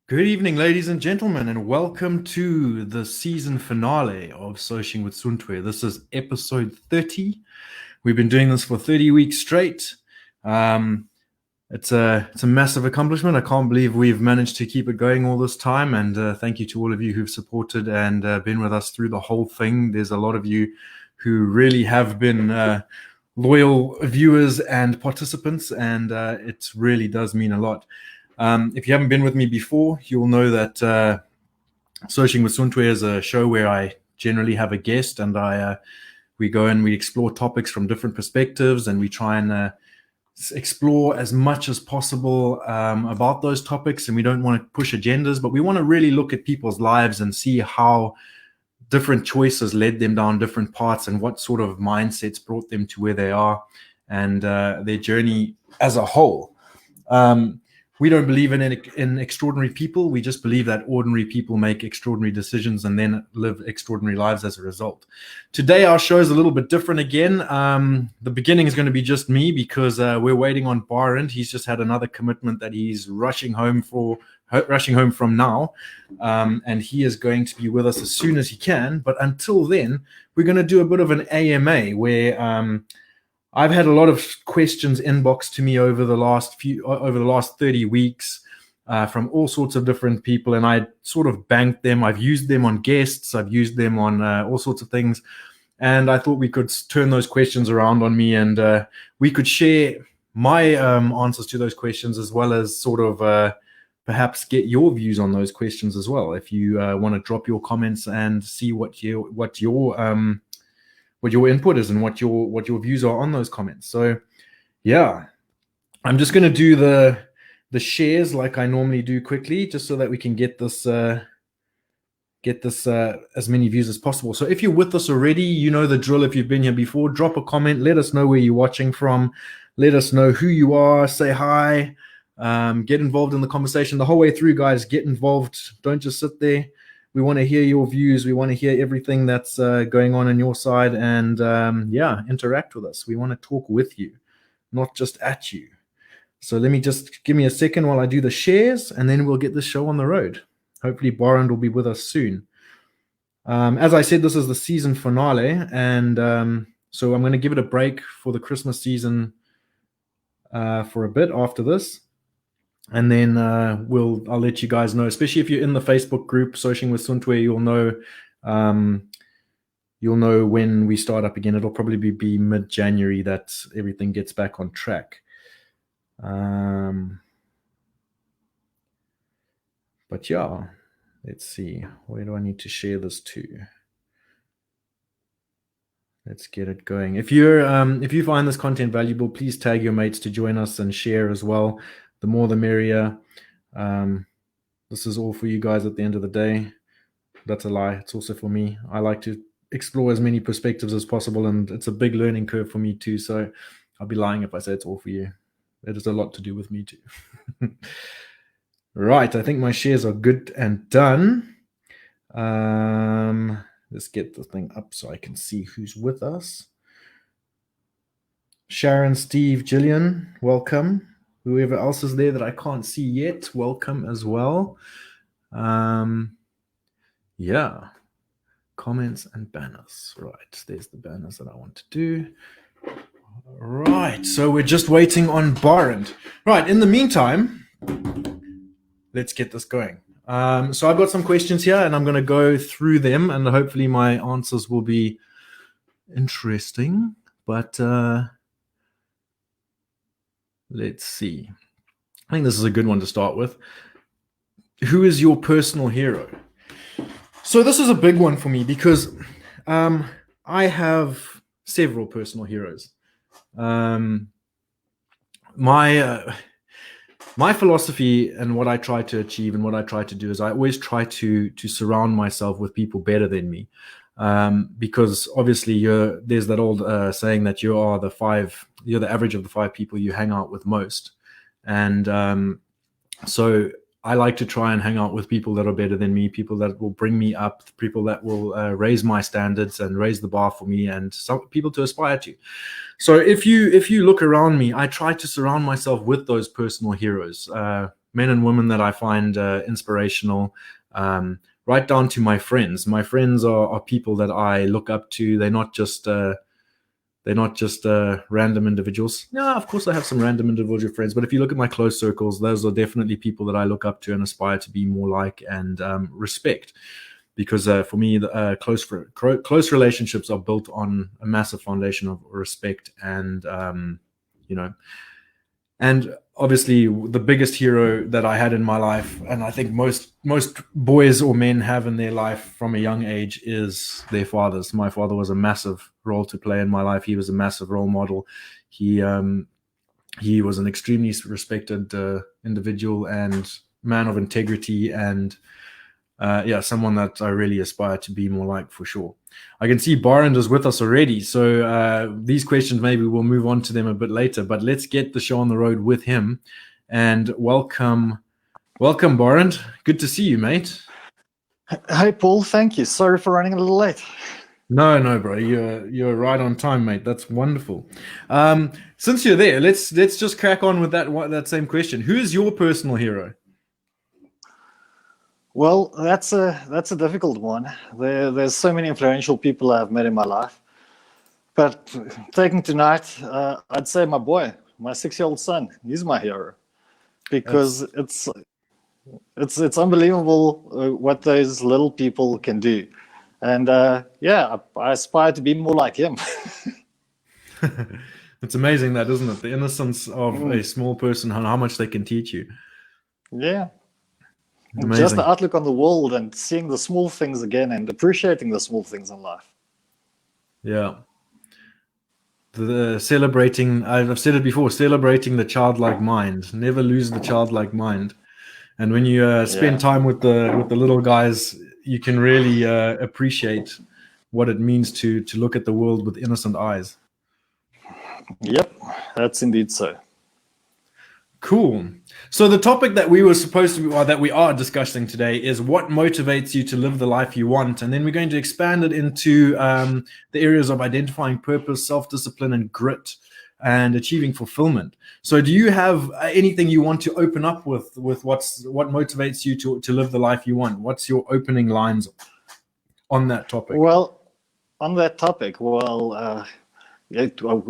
Good evening, ladies and gentlemen, and welcome to the season finale of Soshing with Suntwe. This is episode 30. We've been doing this for 30 weeks straight. It's a massive accomplishment. I can't believe we've managed to keep it going all this time, and thank you to all of you who've supported and been with us through the whole thing. There's a lot of you who really have been loyal viewers and participants, and it really does mean a lot. If you haven't been with me before, you'll know that Soshing with Suntwe is a show where I generally have a guest, and we go and we explore topics from different perspectives, and we try and explore as much as possible about those topics. And we don't want to push agendas, but we want to really look at people's lives and see how different choices led them down different paths and what sort of mindsets brought them to where they are and their journey as a whole. We don't believe in extraordinary people. We just believe that ordinary people make extraordinary decisions and then live extraordinary lives as a result. Today, our show is a little bit different again. The beginning is going to be just me because we're waiting on Barend. He's just had another commitment that he's rushing home from now. And he is going to be with us as soon as he can. But until then, we're going to do a bit of an AMA where I've had a lot of questions inboxed to me over the last 30 weeks from all sorts of different people, and I sort of banked them. I've used them on guests. I've used them on all sorts of things, and I thought we could turn those questions around on me, and we could share my answers to those questions as well as sort of perhaps get your views on those questions as well. If you want to drop your comments and see what your input is and what your views are on those comments. So yeah, I'm just going to do the shares like I normally do quickly, just so that we can get this as many views as possible. So if you're with us already, you know the drill. If you've been here before, drop a comment, let us know where you're watching from, let us know who you are, say hi, get involved in the conversation the whole way through, guys. Get involved, don't just sit there. We want to hear your views. We want to hear everything that's going on your side, and interact with us. We want to talk with you, not just at you. So give me a second while I do the shares, and then we'll get this show on the road. Hopefully Barend will be with us soon. As I said, this is the season finale, and so I'm going to give it a break for the Christmas season for a bit after this. And then I'll let you guys know, especially if you're in the Facebook group Soshing with Suntwe, you'll know when we start up again. It'll probably be mid-January that everything gets back on track. But yeah, let's see. Where do I need to share this to? Let's get it going. If you find this content valuable, please tag your mates to join us and share as well. The more the merrier. This is all for you guys at the end of the day. That's a lie. It's also for me. I like to explore as many perspectives as possible, and it's a big learning curve for me too. So I'll be lying if I say it's all for you. It has a lot to do with me too. Right. I think my shares are good and done. Let's get the thing up so I can see who's with us. Sharon, Steve, Gillian, welcome. Whoever else is there that I can't see yet, welcome as well. Yeah. Comments and banners. Right. There's the banners that I want to do. Right. So we're just waiting on Barend. Right. In the meantime, let's get this going. So I've got some questions here, and I'm going to go through them, and hopefully my answers will be interesting. But let's see. I think this is a good one to start with. Who is your personal hero? So this is a big one for me because I have several personal heroes. My philosophy and what I try to achieve and what I try to do is I always try to surround myself with people better than me. Because obviously there's that old saying that you're the average of the 5 people you hang out with most. And so I like to try and hang out with people that are better than me, people that will bring me up, people that will raise my standards and raise the bar for me, and some people to aspire to. So if you look around me, I try to surround myself with those personal heroes. men and women that I find inspirational, right down to my friends. My friends are people that I look up to. They're not just random individuals. Yeah, of course I have some random individual friends, but if you look at my close circles, those are definitely people that I look up to and aspire to be more like and respect. Because for me, close relationships are built on a massive foundation of respect and and obviously the biggest hero that I had in my life, and I think most boys or men have in their life from a young age, is their fathers. My father was a massive role to play in my life. He was a massive role model. He was an extremely respected individual and man of integrity, and someone that I really aspire to be more like, for sure. I can see Barend is with us already, so these questions maybe we'll move on to them a bit later, but let's get the show on the road with him. And welcome Barend. Good to see you, mate. Hi, Paul. Thank you. Sorry for running a little late. No, bro. You're right on time, mate. That's wonderful. Since you're there, let's just crack on with that same question. Who is your personal hero? Well, that's a difficult one. There's so many influential people I've met in my life, but taking tonight, I'd say my boy, my 6-year-old son. He's my hero because it's unbelievable what those little people can do, and I aspire to be more like him. It's amazing, that, isn't it? The innocence of a small person and how much they can teach you. Yeah. Amazing. Just the outlook on the world and seeing the small things again and appreciating the small things in life. Yeah. The celebrating, I've said it before, celebrating the childlike mind. Never lose the childlike mind. And when you spend time with the little guys, you can really appreciate what it means to look at the world with innocent eyes. Yep, that's indeed so. Cool. So the topic that we are discussing today is what motivates you to live the life you want, and then we're going to expand it into the areas of identifying purpose, self-discipline, and grit, and achieving fulfillment. So, do you have anything you want to open up with what motivates you to live the life you want? What's your opening lines on that topic? Well, on that topic, we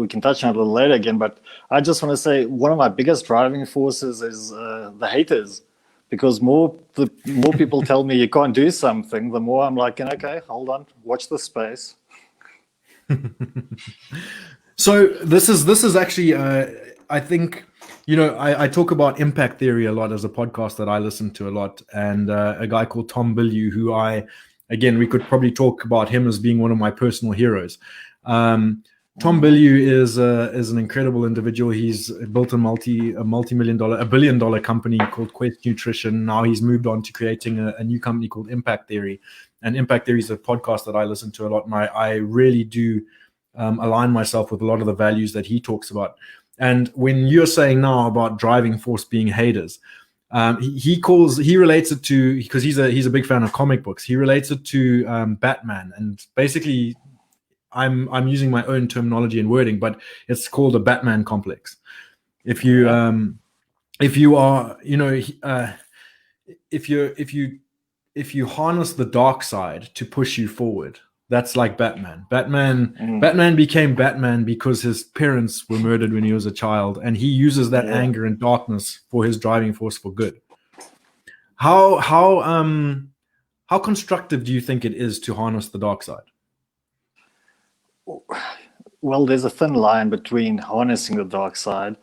can touch on it a little later again, but I just want to say one of my biggest driving forces is the haters, because more people tell me you can't do something, the more I'm like, okay, hold on, watch the space. So this is actually, I think, I talk about impact theory a lot as a podcast that I listen to a lot, and a guy called Tom Bilyeu, who we could probably talk about him as being one of my personal heroes. Tom Bilyeu is an incredible individual. He's built a billion-dollar company called Quest Nutrition. Now he's moved on to creating a new company called Impact Theory. And Impact Theory is a podcast that I listen to a lot, and I really do align myself with a lot of the values that he talks about. And when you're saying now about driving force being haters, he relates it to, because he's a big fan of comic books. He relates it to Batman, and basically, I'm using my own terminology and wording, but it's called a Batman complex. If you harness the dark side to push you forward, that's like Batman. Batman became Batman because his parents were murdered when he was a child, and he uses that anger and darkness for his driving force for good. How constructive do you think it is to harness the dark side? Well, there's a thin line between harnessing the dark side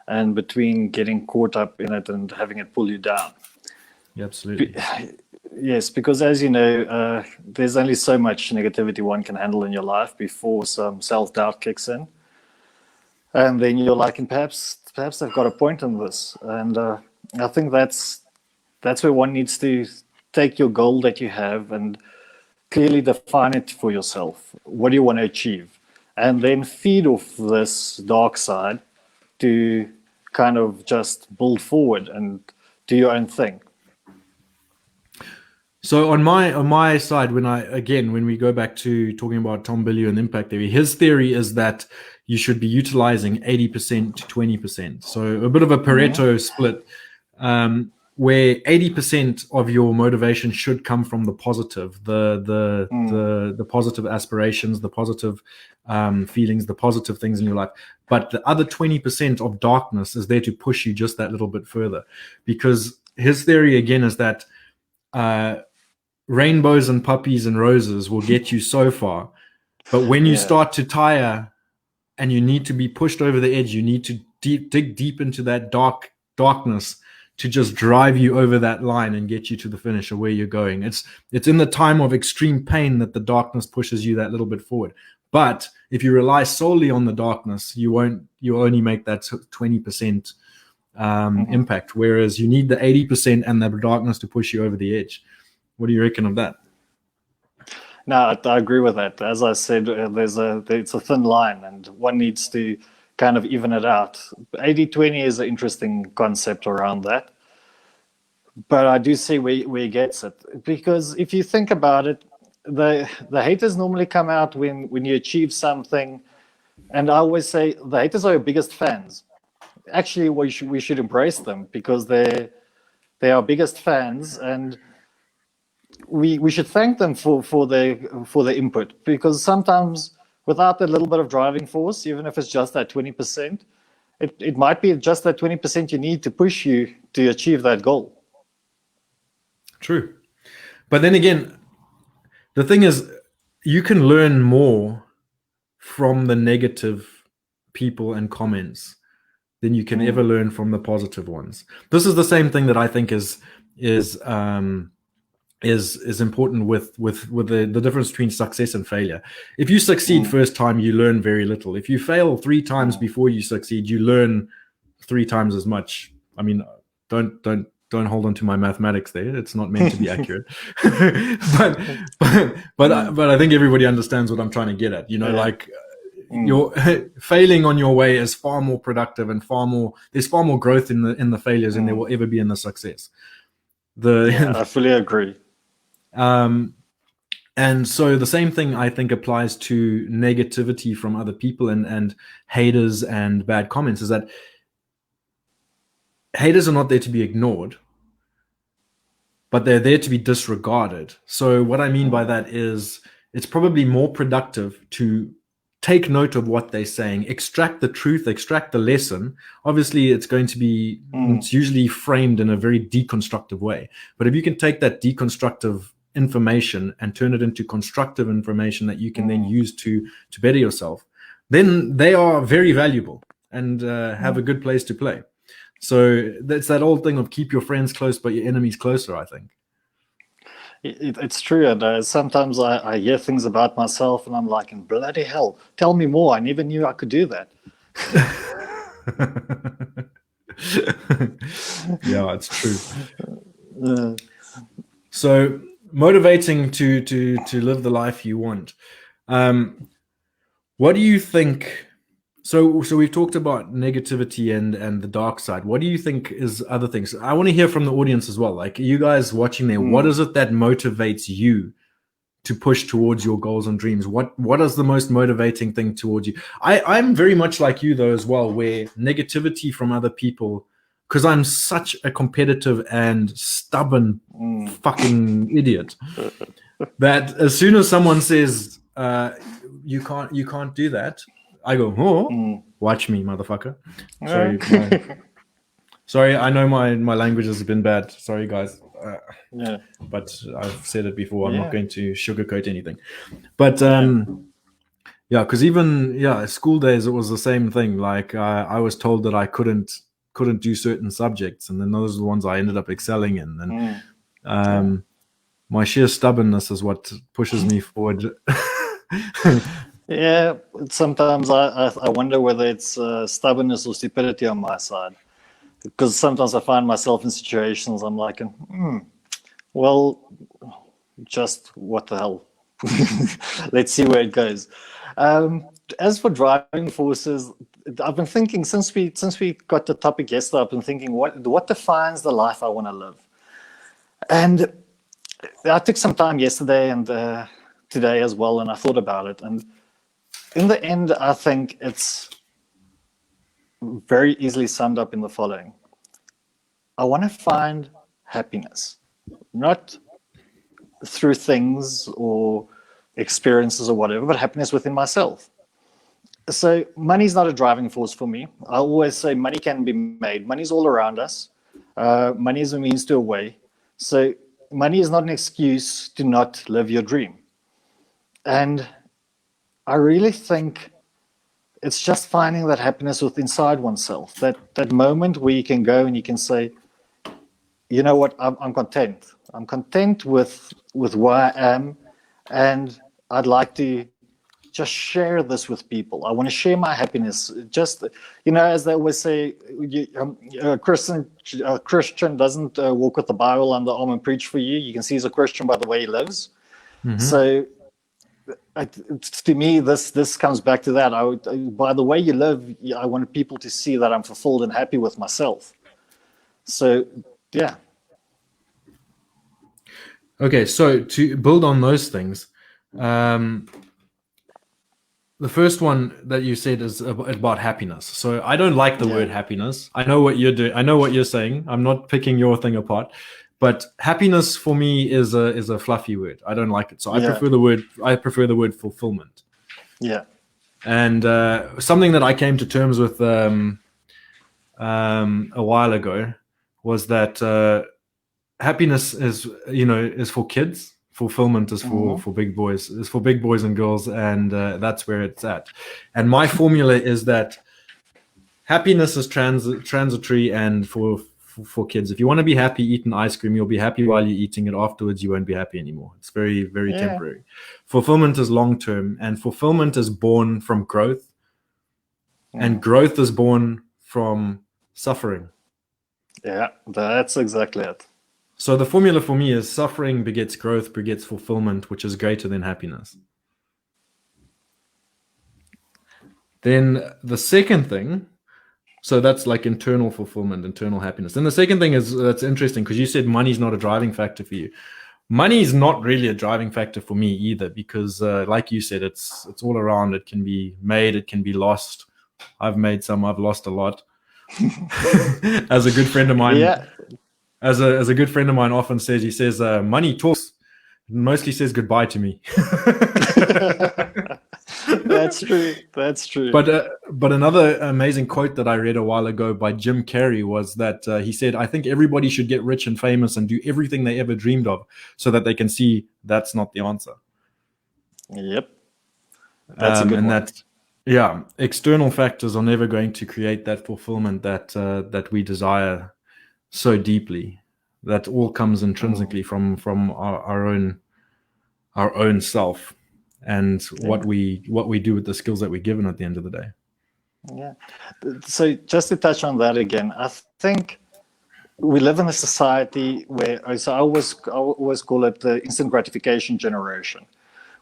and between getting caught up in it and having it pull you down. Yeah, absolutely. Yes, because as you know, there's only so much negativity one can handle in your life before some self-doubt kicks in. And then you're like, and perhaps they've got a point in this. And I think that's where one needs to take your goal that you have and clearly define it for yourself. What do you want to achieve? And then feed off this dark side to kind of just build forward and do your own thing. So on my side, when we go back to talking about Tom Bilyeu and impact theory, his theory is that you should be utilizing 80% to 20%. So a bit of a Pareto split. where 80% of your motivation should come from the positive, the positive aspirations, the positive feelings, the positive things in your life. But the other 20% of darkness is there to push you just that little bit further. Because his theory again is that rainbows and puppies and roses will get you so far, but when you start to tire and you need to be pushed over the edge, you need to dig deep into that darkness to just drive you over that line and get you to the finish of where you're going. It's in the time of extreme pain that the darkness pushes you that little bit forward. But if you rely solely on the darkness, you only make that 20% impact, whereas you need the 80% and the darkness to push you over the edge. What do you reckon of that? No, I agree with that. As I said, it's a thin line, and one needs to kind of even it out. 80-20 is an interesting concept around that. But I do see where he gets it. Because if you think about it, the haters normally come out when you achieve something. And I always say the haters are your biggest fans. Actually, we should embrace them, because they are our biggest fans, and we should thank them for their input, because sometimes without that little bit of driving force, even if it's just that 20%, it might be just that 20% you need to push you to achieve that goal. True. But then again, the thing is, you can learn more from the negative people and comments than you can ever learn from the positive ones. This is the same thing that I think is important with the difference between success and failure. If you succeed first time, you learn very little. If you fail 3 times before you succeed, you learn 3 times as much. I mean, don't hold on to my mathematics there. It's not meant to be accurate. but I think everybody understands what I'm trying to get at. Like you're failing on your way is far more productive, and there's far more growth in the failures than there will ever be in the success. I fully agree. And so the same thing I think applies to negativity from other people and haters and bad comments, is that haters are not there to be ignored, but they're there to be disregarded. So what I mean by that is it's probably more productive to take note of what they're saying, extract the truth, extract the lesson. Obviously, it's going to be, it's usually framed in a very deconstructive way. But if you can take that deconstructive information and turn it into constructive information that you can then use to better yourself, then they are very valuable and have a good place to play. So that's that old thing of keep your friends close, but your enemies closer, I think. It's true, and sometimes I hear things about myself, and I'm like, "In bloody hell, tell me more! I never knew I could do that." Yeah, it's true. So motivating to live the life you want. What do you think? So we've talked about negativity and the dark side. What do you think is other things? I want to hear from the audience as well. Like, you guys watching there, what is it that motivates you to push towards your goals and dreams? What is the most motivating thing towards you? I'm very much like you though as well, where negativity from other people, because I'm such a competitive and stubborn fucking idiot, that as soon as someone says you can't do that, I go, watch me, motherfucker. Sorry, I know my language has been bad. Sorry, guys. But I've said it before. I'm not going to sugarcoat anything. But because even school days, it was the same thing. Like I was told that I couldn't do certain subjects, and then those are the ones I ended up excelling in. And my sheer stubbornness is what pushes me forward. Yeah, sometimes I wonder whether it's stubbornness or stupidity on my side, because sometimes I find myself in situations I'm like, well, just what the hell? Let's see where it goes. As for driving forces, I've been thinking since we got the topic yesterday, I've been thinking what defines the life I want to live, and I took some time yesterday and today as well, and I thought about it, and in the end, I think it's very easily summed up in the following. I want to find happiness, not through things or experiences or whatever, but happiness within myself. So money is not a driving force for me. I always say money can be made. Money is all around us. Money is a means to a way. So money is not an excuse to not live your dream. And I really think it's just finding that happiness within inside oneself. That moment where you can go and you can say, you know what, I'm content. I'm content with where I am, and I'd like to just share this with people. I want to share my happiness. Just, as they always say, a Christian doesn't walk with the Bible on the arm and preach for you. You can see he's a Christian by the way he lives. Mm-hmm. So to me, this comes back to that. By the way you live, I want people to see that I'm fulfilled and happy with myself. So, yeah. Okay, so to build on those things, the first one that you said is about happiness. So I don't like the word happiness. I know what you're doing. I know what you're saying. I'm not picking your thing apart, but happiness for me is a fluffy word. I don't like it. So I prefer the word fulfillment. Yeah. And something that I came to terms with a while ago was that happiness is for kids. Fulfillment is for big boys. Is for big boys and girls, and that's where it's at. And my formula is that happiness is transitory, and for kids. If you want to be happy eating ice cream, you'll be happy while you're eating it. Afterwards, you won't be happy anymore. It's very, very temporary. Fulfillment is long term, and fulfillment is born from growth, and growth is born from suffering. Yeah, that's exactly it. So the formula for me is suffering begets growth, begets fulfillment, which is greater than happiness. Then the second thing, so that's like internal fulfillment, internal happiness. Then the second thing is, that's interesting because you said money's not a driving factor for you. Money is not really a driving factor for me either, because like you said, it's all around. It can be made, it can be lost. I've made some, I've lost a lot. As a good friend of mine. Yeah. As a good friend of mine often says, he says, money talks, mostly says goodbye to me. That's true. That's true. But another amazing quote that I read a while ago by Jim Carrey was that he said, I think everybody should get rich and famous and do everything they ever dreamed of so that they can see that's not the answer. Yep. That's a good one. External factors are never going to create that fulfillment that we desire so deeply. That all comes intrinsically from our own self, and what we do with the skills that we're given at the end of the day. Yeah. So just to touch on that again, I think we live in a society where, so I always call it the instant gratification generation,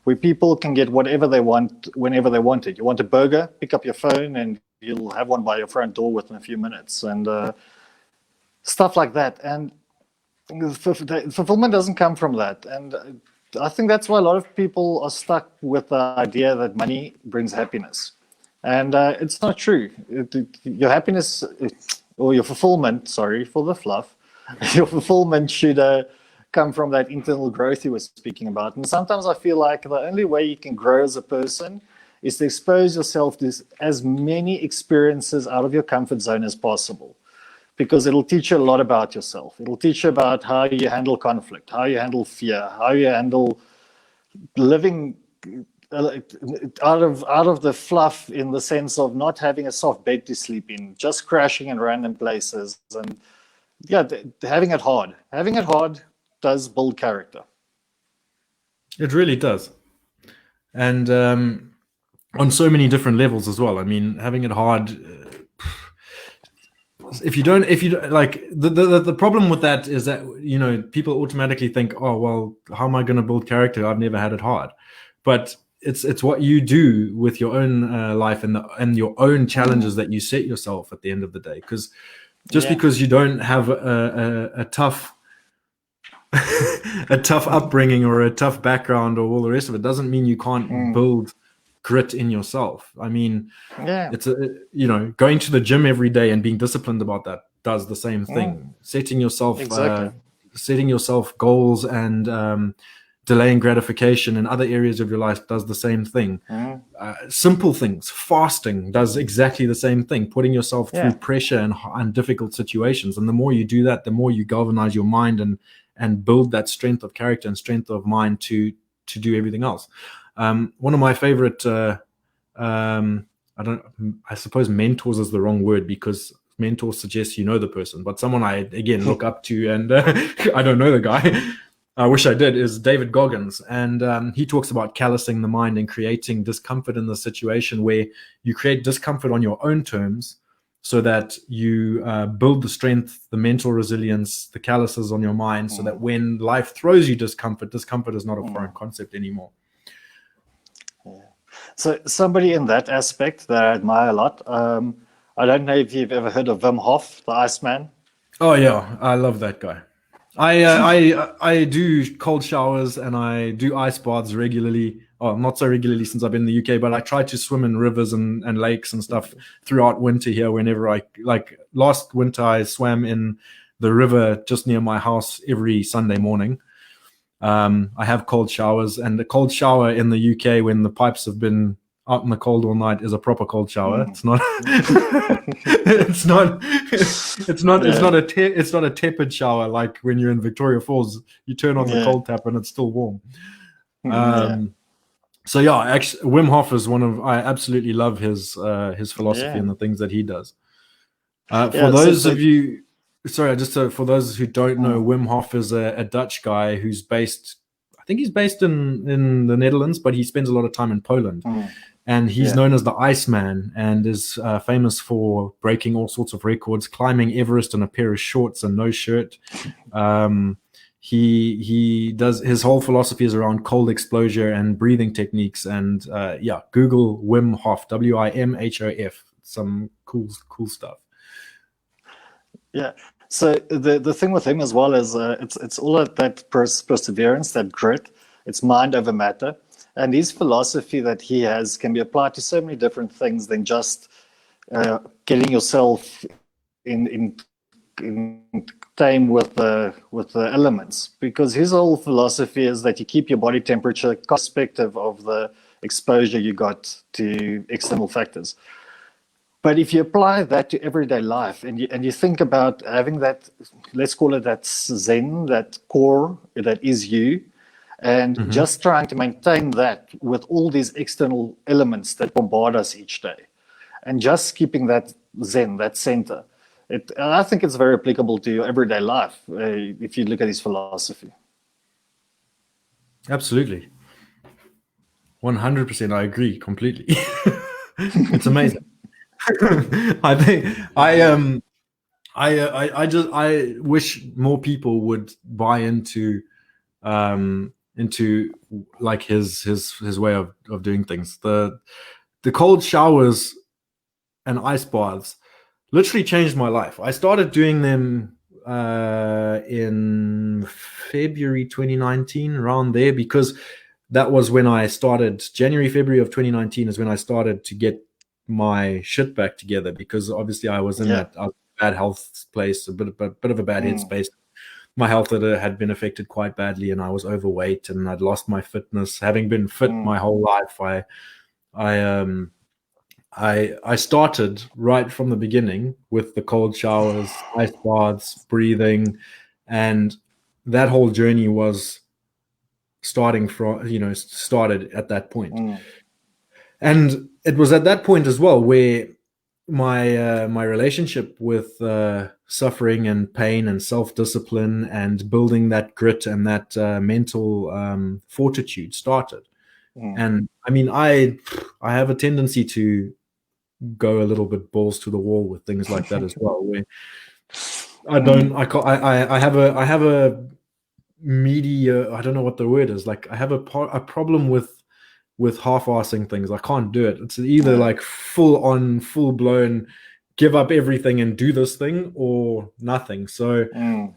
where people can get whatever they want whenever they want it. You want a burger, pick up your phone and you'll have one by your front door within a few minutes, and stuff like that. And fulfillment doesn't come from that. And I think that's why a lot of people are stuck with the idea that money brings happiness. And it's not true. Your happiness, or your fulfillment, sorry for the fluff, your fulfillment should come from that internal growth you were speaking about. And sometimes I feel like the only way you can grow as a person is to expose yourself to as many experiences out of your comfort zone as possible. Because it'll teach you a lot about yourself. It'll teach you about how you handle conflict, how you handle fear, how you handle living out of the fluff, in the sense of not having a soft bed to sleep in, just crashing in random places, and having it hard. Having it hard does build character. It really does, and on so many different levels as well. I mean, having it hard. If you don't like, the problem with that is that people automatically think, oh well, how am I going to build character? I've never had it hard. But it's what you do with your own life and your own challenges that you set yourself at the end of the day. Because because you don't have a tough a tough upbringing or a tough background or all the rest of it doesn't mean you can't build grit in yourself. I mean, it's going to the gym every day and being disciplined about that does the same thing. Setting yourself goals and delaying gratification in other areas of your life does the same thing. Simple things, fasting does exactly the same thing. Putting yourself through pressure and difficult situations, and the more you do that, the more you galvanize your mind and build that strength of character and strength of mind to do everything else. One of my favorite, I suppose mentors is the wrong word, because mentor suggests you know the person, but someone I again look up to, and I don't know the guy. I wish I did, is David Goggins. And he talks about callousing the mind and creating discomfort in the situation, where you create discomfort on your own terms so that you build the strength, the mental resilience, the calluses on your mind, so that when life throws you discomfort is not a foreign concept anymore. So somebody in that aspect that I admire a lot, I don't know if you've ever heard of Wim Hof, the Iceman. Oh yeah, I love that guy. I do cold showers and I do ice baths regularly. Oh, not so regularly since I've been in the UK, but I try to swim in rivers and lakes and stuff throughout winter here. Whenever last winter, I swam in the river just near my house every Sunday morning. I have cold showers, and the cold shower in the UK when the pipes have been out in the cold all night is a proper cold shower. It's not. It's not a tepid shower like when you're in Victoria Falls. You turn on the cold tap and it's still warm. So yeah, actually, Wim Hof is I absolutely love his philosophy and the things that he does. For those of you who don't know, Wim Hof is a Dutch guy who's based. I think he's based in the Netherlands, but he spends a lot of time in Poland. And he's known as the Iceman, and is famous for breaking all sorts of records, climbing Everest in a pair of shorts and no shirt. He does, his whole philosophy is around cold exposure and breathing techniques. And Google Wim Hof, WIMHOF. Some cool stuff. Yeah. So the thing with him as well is it's all of that perseverance, that grit. It's mind over matter. And his philosophy that he has can be applied to so many different things than just getting yourself in time with the elements. Because his whole philosophy is that you keep your body temperature irrespective of the exposure you got to external factors. But if you apply that to everyday life, and you think about having that, let's call it that zen, that core that is you, and just trying to maintain that with all these external elements that bombard us each day, and just keeping that zen, that center. I think it's very applicable to your everyday life if you look at his philosophy. Absolutely. 100%. I agree completely. It's amazing. I think I wish more people would buy into like his way of doing things. The cold showers and ice baths literally changed my life. I started doing them in February 2019, around there, because that was when I started. February of 2019 is when I started to get my shit back together, because obviously I was in that bad health place, a bit of a bad headspace. My health had been affected quite badly, and I was overweight, and I'd lost my fitness. Having been fit my whole life, I started right from the beginning with the cold showers, ice baths, breathing, and that whole journey was started at that point. And it was at that point as well where my relationship with suffering and pain and self-discipline and building that grit and that mental fortitude started. And I mean, I have a tendency to go a little bit balls to the wall with things like that as well, where I have a media, I don't know what the word is, like I have a problem with half-assing things. I can't do it. It's either like full blown give up everything and do this thing, or nothing. So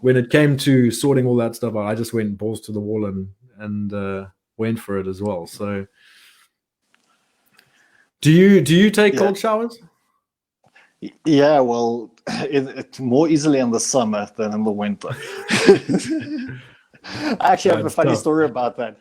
when it came to sorting all that stuff out, I just went balls to the wall and went for it as well. So do you take cold showers? Yeah, well, it's more easily in the summer than in the winter. I actually have a It's funny tough. story about that.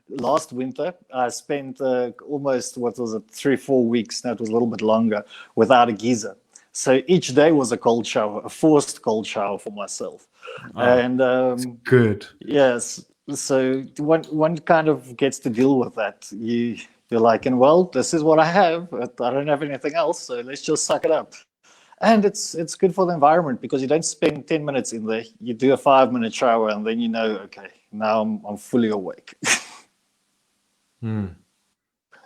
Last winter, I spent almost, what was it, 3 4 weeks, that was a little bit longer, without a geyser. So each day was a cold shower, a forced cold shower for myself. Ah, And it's good. yes, so one kind of gets to deal with that. You're like, and well, this is what I have. But I don't have anything else, so let's just suck it up. And it's good for the environment because you don't spend 10 minutes in there. You do a 5 minute shower, and then you know, okay, now I'm fully awake.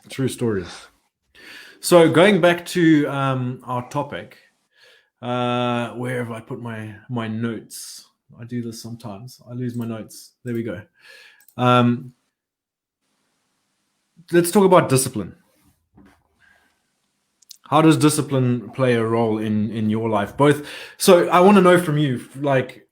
True stories. So going back to our topic, where have I put my notes? I do this sometimes. I lose my notes. There we go. Um, let's talk about discipline. How does discipline play a role in your life? Both. So I want to know from you, like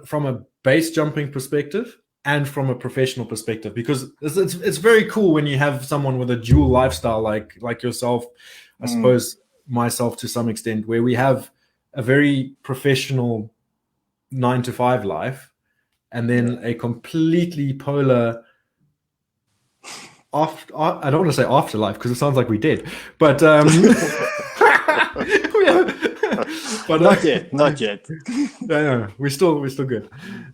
from a base jumping perspective and from a professional perspective, because it's very cool when you have someone with a dual lifestyle like yourself, I suppose myself to some extent, where we have a very professional 9 to 5 life, and then a completely polar I don't want to say afterlife because it sounds like we did, but but Not yet, not yet. no, we're still good.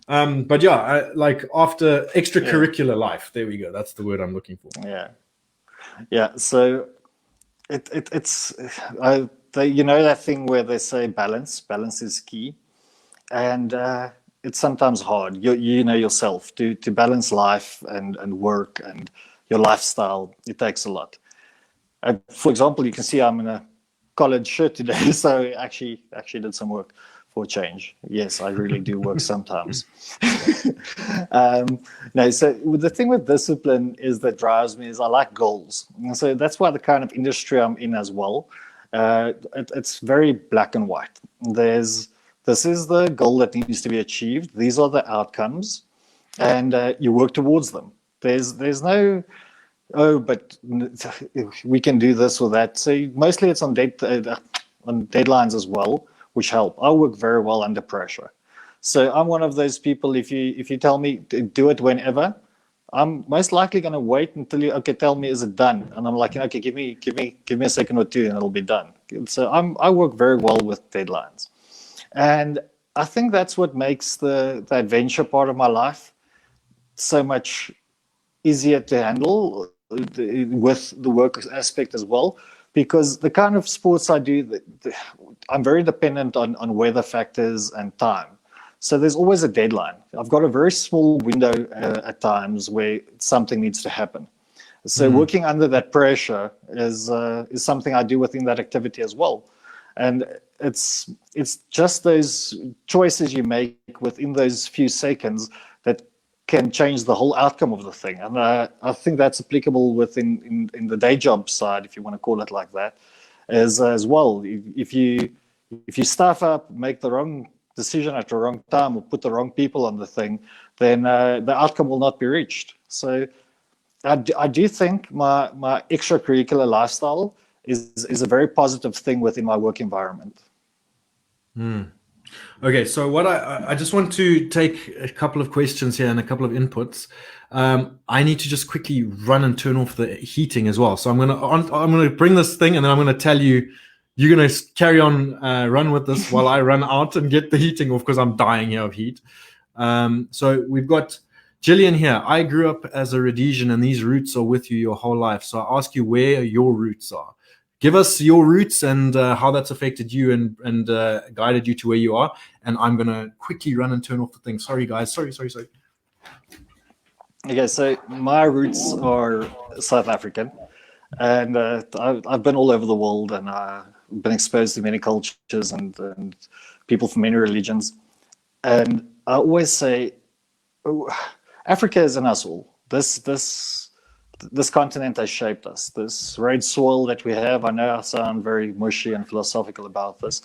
But yeah, like after extracurricular life, there we go. That's the word I'm looking for. Yeah. So it's you know that thing where they say balance is key, and it's sometimes hard. You know yourself to balance life and work and your lifestyle. It takes a lot. For example, you can see I'm in a collared shirt today, so I actually did some work for a change. Yes, I really do work sometimes. No, so the thing with discipline is that drives me is I like goals, and so that's why the kind of industry I'm in as well. It's very black and white. This is the goal that needs to be achieved. These are the outcomes, and you work towards them. There's no but we can do this or that. So mostly it's on deadlines as well, which help. I work very well under pressure. So I'm one of those people. If you tell me to do it whenever, I'm most likely going to wait until you tell me is it done, and I'm like, okay, give me a second or two, and it'll be done. So I work very well with deadlines, and I think that's what makes the adventure part of my life so much easier to handle with the work aspect as well, because the kind of sports I do, I'm very dependent on weather factors and time. So there's always a deadline. I've got a very small window at times where something needs to happen. So working under that pressure is something I do within that activity as well. And it's just those choices you make within those few seconds that can change the whole outcome of the thing. And I think that's applicable within in the day job side, if you want to call it like that, as well. If you stuff up, make the wrong decision at the wrong time, or put the wrong people on the thing, then the outcome will not be reached. So I do think my extracurricular lifestyle is a very positive thing within my work environment. Okay, so what I just want to take a couple of questions here and a couple of inputs. I need to just quickly run and turn off the heating as well. So I'm gonna bring this thing, and then I'm gonna tell you, you're gonna carry on run with this while I run out and get the heating off because I'm dying here of heat. So we've got Gillian here. I grew up as a Rhodesian, and these roots are with you your whole life. So I ask you where your roots are. Give us your roots and how that's affected you and guided you to where you are. And I'm going to quickly run and turn off the thing. Sorry, guys. Sorry. Okay, so my roots are South African, and I've been all over the world, and I've been exposed to many cultures and people from many religions. And I always say, Africa is in us all. This continent has shaped us. This red soil that we have, I know I sound very mushy and philosophical about this,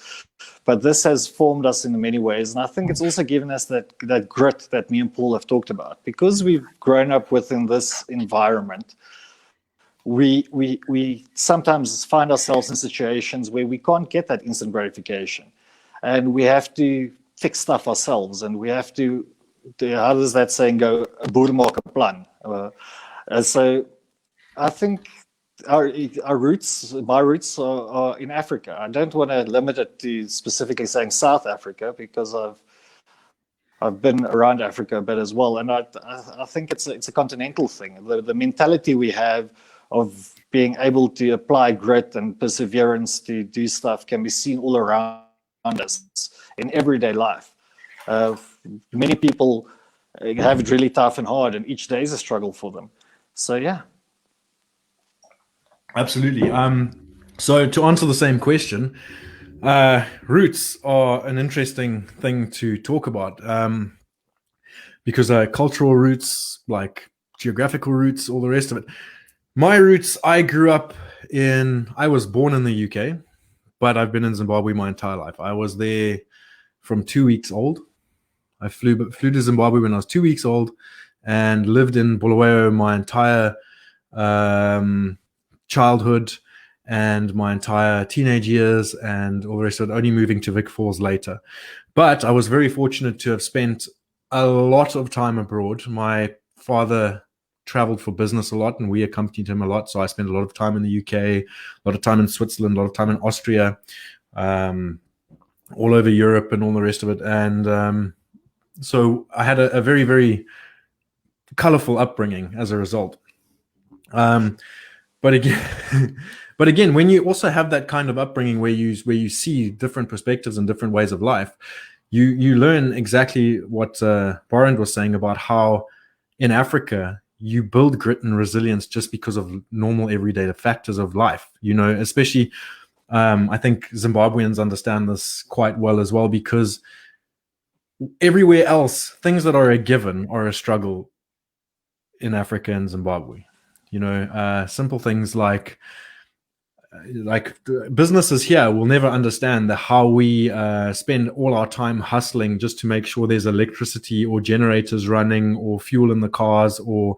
but this has formed us in many ways. And I think it's also given us that grit that me and Paul have talked about. Because we've grown up within this environment, we sometimes find ourselves in situations where we can't get that instant gratification, and we have to fix stuff ourselves, and we have to how does that saying go? Boer maak 'n plan. So I think our roots, my roots are in Africa. I don't want to limit it to specifically saying South Africa because I've been around Africa a bit as well, and I think it's a continental thing. The mentality we have of being able to apply grit and perseverance to do stuff can be seen all around us in everyday life. Uh, Many people have it really tough and hard, and each day is a struggle for them. So yeah. Absolutely. So to answer the same question, roots are an interesting thing to talk about, because cultural roots, like geographical roots, all the rest of it. My roots, I was born in the UK, but I've been in Zimbabwe my entire life. I was there from 2 weeks old. I flew to Zimbabwe when I was 2 weeks old and lived in Bulawayo my entire childhood and my entire teenage years and all the rest of it, only moving to Vic Falls later. But I was very fortunate to have spent a lot of time abroad. My father traveled for business a lot and we accompanied him a lot. So I spent a lot of time in the UK, a lot of time in Switzerland, a lot of time in Austria, all over Europe and all the rest of it. And so I had a very, very colorful upbringing as a result. But again, but again, when you also have that kind of upbringing where you see different perspectives and different ways of life, you learn exactly what Barend was saying about how in Africa you build grit and resilience just because of normal everyday factors of life. Especially I think Zimbabweans understand this quite well as well, because everywhere else, things that are a given are a struggle in Africa and Zimbabwe. Simple things like businesses here will never understand how we spend all our time hustling just to make sure there's electricity or generators running or fuel in the cars, or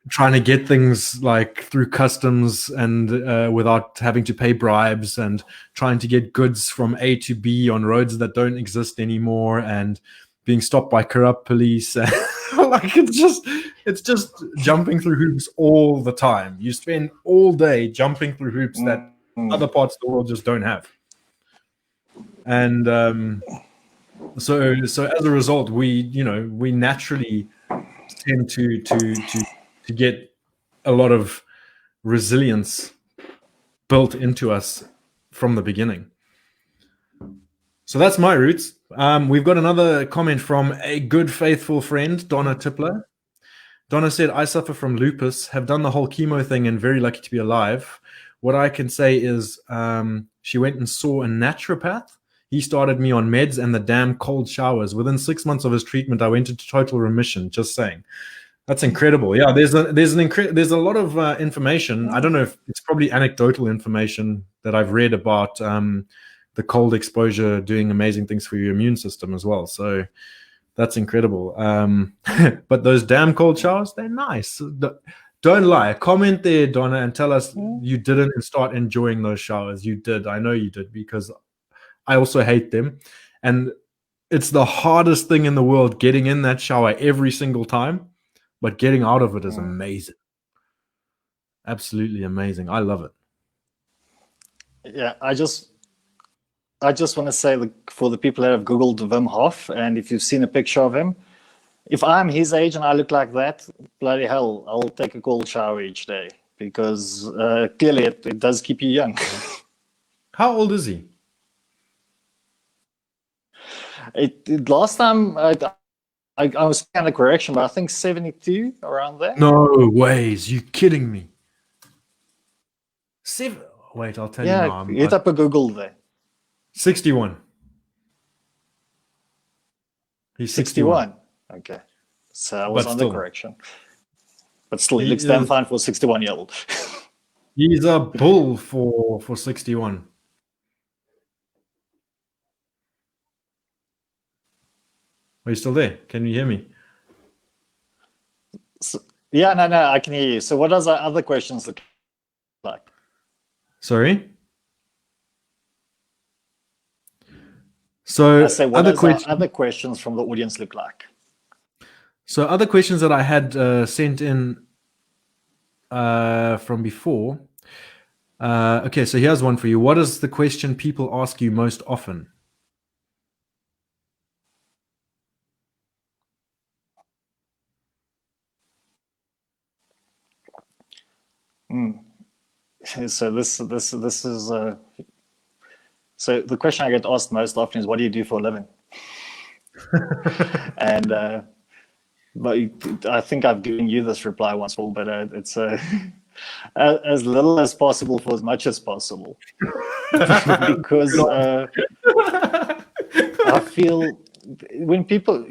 trying to get things like through customs and without having to pay bribes, and trying to get goods from A to B on roads that don't exist anymore, and being stopped by corrupt police. Like it's just jumping through hoops all the time. You spend all day jumping through hoops that other parts of the world just don't have. And so as a result, we naturally tend to get a lot of resilience built into us from the beginning. So that's my roots. We've got another comment from a good, faithful friend, Donna Tipler. Donna said, I suffer from lupus, have done the whole chemo thing and very lucky to be alive. What I can say is she went and saw a naturopath. He started me on meds and the damn cold showers. Within 6 months of his treatment, I went into total remission, just saying. That's incredible. Yeah, there's a lot of information. I don't know if it's probably anecdotal information that I've read about the cold exposure doing amazing things for your immune system as well. So that's incredible. But those damn cold showers, they're nice. Don't lie. Comment there, Donna, and tell us you didn't start enjoying those showers. You did. I know you did, because I also hate them. And it's the hardest thing in the world, getting in that shower every single time. But getting out of it is amazing. Absolutely amazing. I love it. Yeah, I just want to say, for the people that have Googled Wim Hof, and if you've seen a picture of him, if I'm his age and I look like that, bloody hell, I'll take a cold shower each day, because clearly it does keep you young. How old is he? Last time I was kind of correction, but I think 72, around there. No ways. You kidding me? Wait, I'll tell you now. Hit up a Google there. 61. He's 61. Okay. So I was on the correction. But still, he looks is, damn fine for a 61-year-old. He's a bull for 61. Are you still there? Can you hear me? Yeah, no, I can hear you. So what does our other questions look like? Sorry. I So say, what does our other questions from the audience look like? So other questions that I had sent in from before. Okay, so here's one for you. What is the question people ask you most often? So this is so the question I get asked most often is, "What do you do for a living?" And but I think I've given you this reply once before, but it's as little as possible for as much as possible, because I feel when people.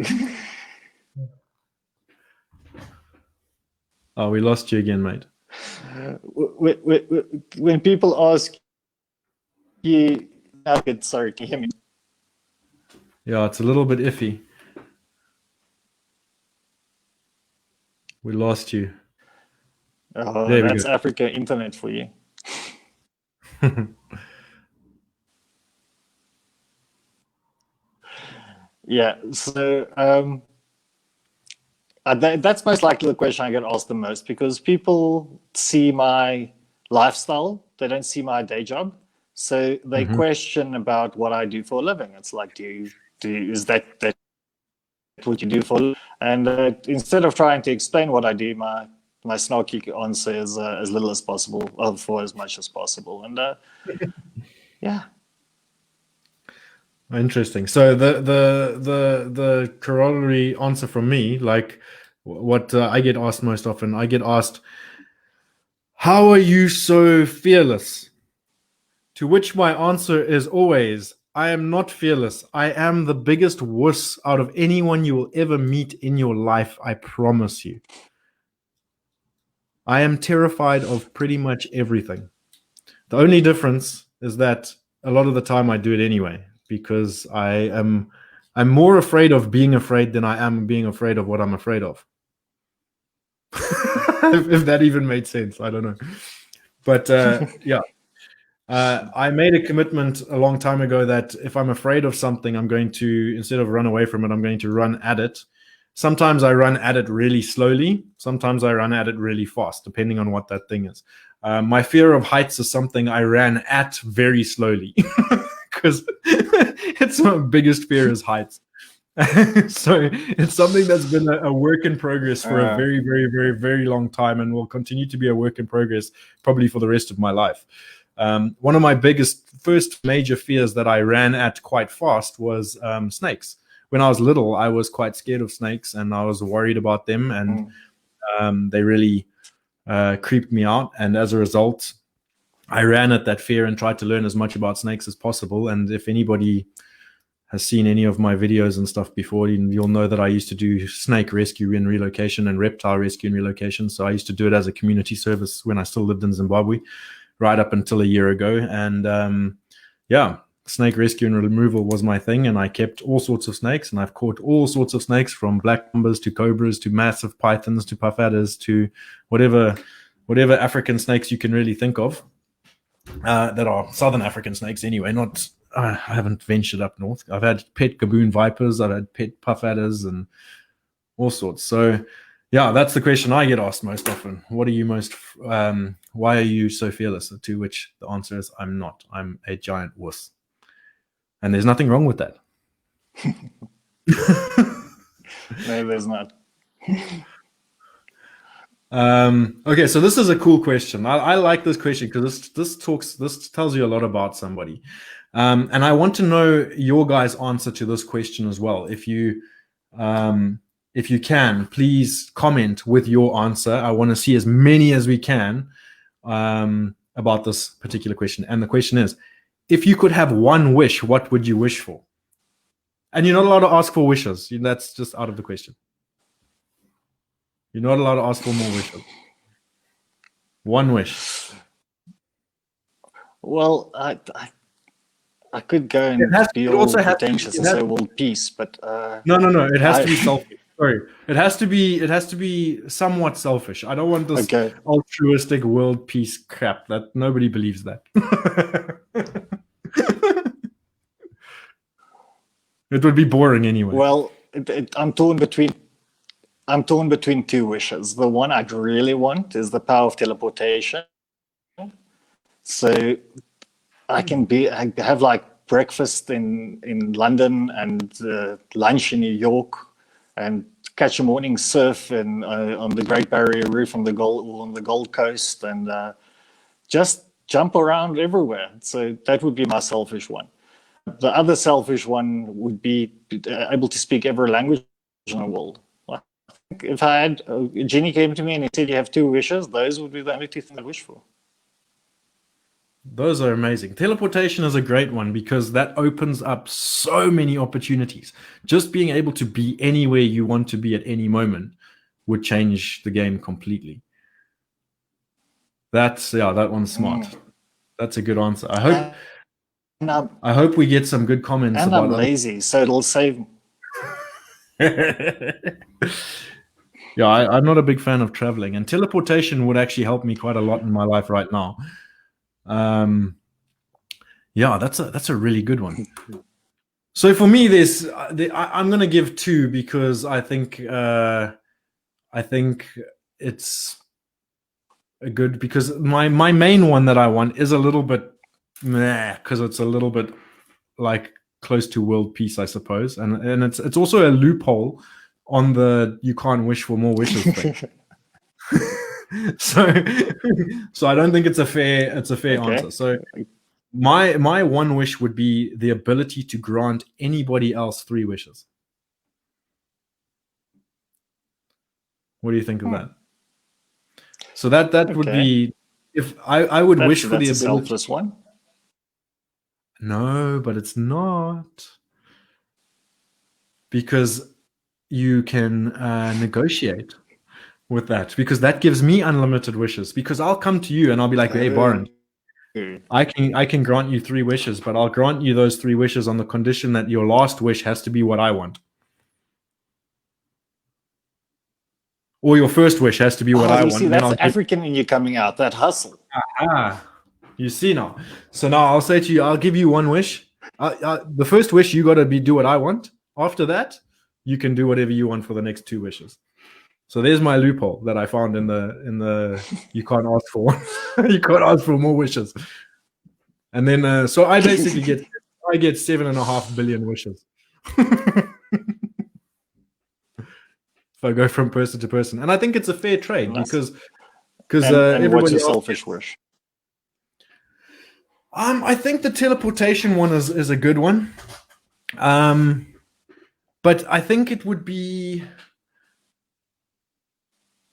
Oh, we lost you again, mate. When people ask you, sorry, can you hear me? Yeah, it's a little bit iffy. We lost you. Oh, There we that's go. Africa internet for you. Yeah, so that's most likely the question I get asked the most, because people see my lifestyle, they don't see my day job, so they question about what I do for a living. It's like, is that what you do for a living? And instead of trying to explain what I do, my snarky answer is as little as possible, for as much as possible. And yeah. Interesting. So the corollary answer from me, like what I get asked most often, I get asked, "How are you so fearless?" To which my answer is always, "I am not fearless. I am the biggest wuss out of anyone you will ever meet in your life. I promise you. I am terrified of pretty much everything. The only difference is that a lot of the time I do it anyway, because I'm more afraid of being afraid than I am being afraid of what I'm afraid of." If that even made sense, I don't know. But yeah, I made a commitment a long time ago that if I'm afraid of something, I'm going to, instead of run away from it, I'm going to run at it. Sometimes I run at it really slowly. Sometimes I run at it really fast, depending on what that thing is. My fear of heights is something I ran at very slowly because it's my biggest fear is heights. So it's something that's been a work in progress for a very, very, very, very long time, and will continue to be a work in progress probably for the rest of my life. One of my first major fears that I ran at quite fast was snakes. When I was little, I was quite scared of snakes, and I was worried about them, and they really creeped me out. And as a result, I ran at that fear and tried to learn as much about snakes as possible. And if anybody has seen any of my videos and stuff before, you'll know that I used to do snake rescue and relocation and reptile rescue and relocation. So I used to do it as a community service when I still lived in Zimbabwe, right up until a year ago. And yeah, snake rescue and removal was my thing. And I kept all sorts of snakes, and I've caught all sorts of snakes, from black mambas to cobras to massive pythons to puff adders to whatever African snakes you can really think of, that are Southern African snakes anyway, not I haven't ventured up north. I've had pet gaboon vipers, I've had pet puff adders, and all sorts. So, yeah, that's the question I get asked most often. What are you most? Why are you so fearless? To which the answer is, I'm not. I'm a giant wuss, and there's nothing wrong with that. No, there's not. Okay, so this is a cool question. I like this question because this tells you a lot about somebody. And I want to know your guys' answer to this question as well. If you can, please comment with your answer. I want to see as many as we can about this particular question. And the question is, if you could have one wish, what would you wish for? And you're not allowed to ask for wishes. That's just out of the question. You're not allowed to ask for more wishes. One wish. Well, I could go and be all pretentious and say world peace, but no. It has to be selfish. Sorry. It has to be somewhat selfish. I don't want this Okay. altruistic world peace crap that nobody believes that. It would be boring anyway. Well, I'm torn between two wishes. The one I'd really want is the power of teleportation. So I have like breakfast in London and lunch in New York, and catch a morning surf on the Great Barrier Reef on the Gold Coast, and just jump around everywhere. So that would be my selfish one. The other selfish one would be able to speak every language in the world. I think if I had a genie came to me and he said you have two wishes, those would be the only two things I wish for. Those are amazing. Teleportation is a great one because that opens up so many opportunities. Just being able to be anywhere you want to be at any moment would change the game completely. That one's smart. That's a good answer. I hope we get some good comments. And I'm lazy, so it'll save. Yeah, I'm not a big fan of traveling, and teleportation would actually help me quite a lot in my life right now. Yeah, that's a really good one. So for me, I'm going to give two because I think it's a good, because my main one that I want is a little bit meh, because it's a little bit like close to world peace, I suppose, and it's also a loophole on the you can't wish for more wishes thing. so I don't think it's a fair answer. So my one wish would be the ability to grant anybody else 3 wishes. What do you think of that? So that would be, if I would wish for the ability. That's a selfless one. No, but it's not, because you can negotiate with that, because that gives me unlimited wishes. Because I'll come to you and I'll be like, hey, Barend, I can grant you 3 wishes, but I'll grant you those 3 wishes on the condition that your last wish has to be what I want. Or your first wish has to be what I want. See, that's African in you coming out, that hustle. You see now. So now I'll say to you, I'll give you 1 wish. The first wish, you got to do what I want. After that, you can do whatever you want for the next 2 wishes. So there's my loophole that I found in the you can't ask for you can't ask for more wishes. And then so I basically get 7.5 billion wishes. If I go from person to person. And I think it's a fair trade, because and what's your selfish wish? I think the teleportation one is a good one. But I think it would be